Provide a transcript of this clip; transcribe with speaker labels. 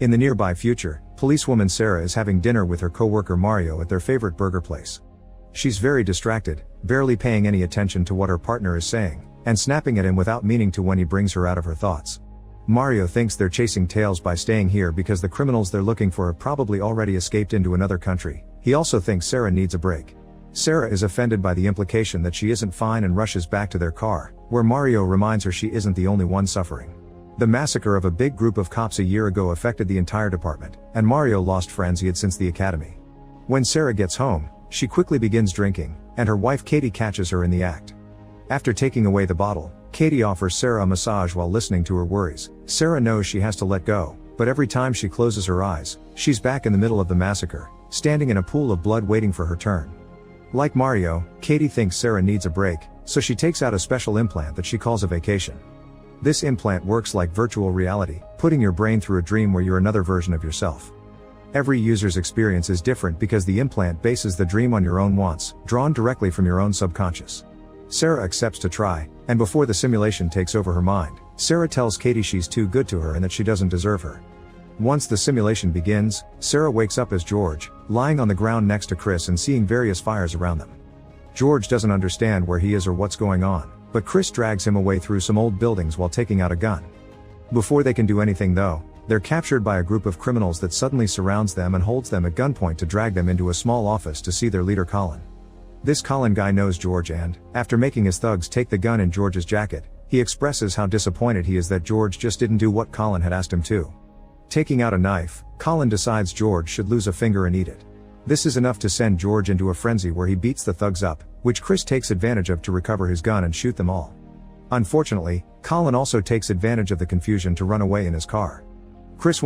Speaker 1: In the nearby future, policewoman Sarah is having dinner with her co-worker Mario at their favorite burger place. She's very distracted, barely paying any attention to what her partner is saying, and snapping at him without meaning to when he brings her out of her thoughts. Mario thinks they're chasing tails by staying here because the criminals they're looking for have probably already escaped into another country. He also thinks Sarah needs a break. Sarah is offended by the implication that she isn't fine and rushes back to their car, where Mario reminds her she isn't the only one suffering. The massacre of a big group of cops a year ago affected the entire department, and Mario lost friends he had since the academy. When Sarah gets home, she quickly begins drinking, and her wife Katie catches her in the act. After taking away the bottle, Katie offers Sarah a massage while listening to her worries. Sarah knows she has to let go, but every time she closes her eyes, she's back in the middle of the massacre, standing in a pool of blood waiting for her turn. Like Mario, Katie thinks Sarah needs a break, so she takes out a special implant that she calls a vacation. This implant works like virtual reality, putting your brain through a dream where you're another version of yourself. Every user's experience is different because the implant bases the dream on your own wants, drawn directly from your own subconscious. Sarah accepts to try, and before the simulation takes over her mind, Sarah tells Katie she's too good to her and that she doesn't deserve her. Once the simulation begins, Sarah wakes up as George, lying on the ground next to Chris and seeing various fires around them. George doesn't understand where he is or what's going on, but Chris drags him away through some old buildings while taking out a gun. Before they can do anything though, they're captured by a group of criminals that suddenly surrounds them and holds them at gunpoint to drag them into a small office to see their leader Colin. This Colin guy knows George and, after making his thugs take the gun in George's jacket, he expresses how disappointed he is that George just didn't do what Colin had asked him to. Taking out a knife, Colin decides George should lose a finger and eat it. This is enough to send George into a frenzy where he beats the thugs up, which Chris takes advantage of to recover his gun and shoot them all. Unfortunately, Colin also takes advantage of the confusion to run away in his car. Chris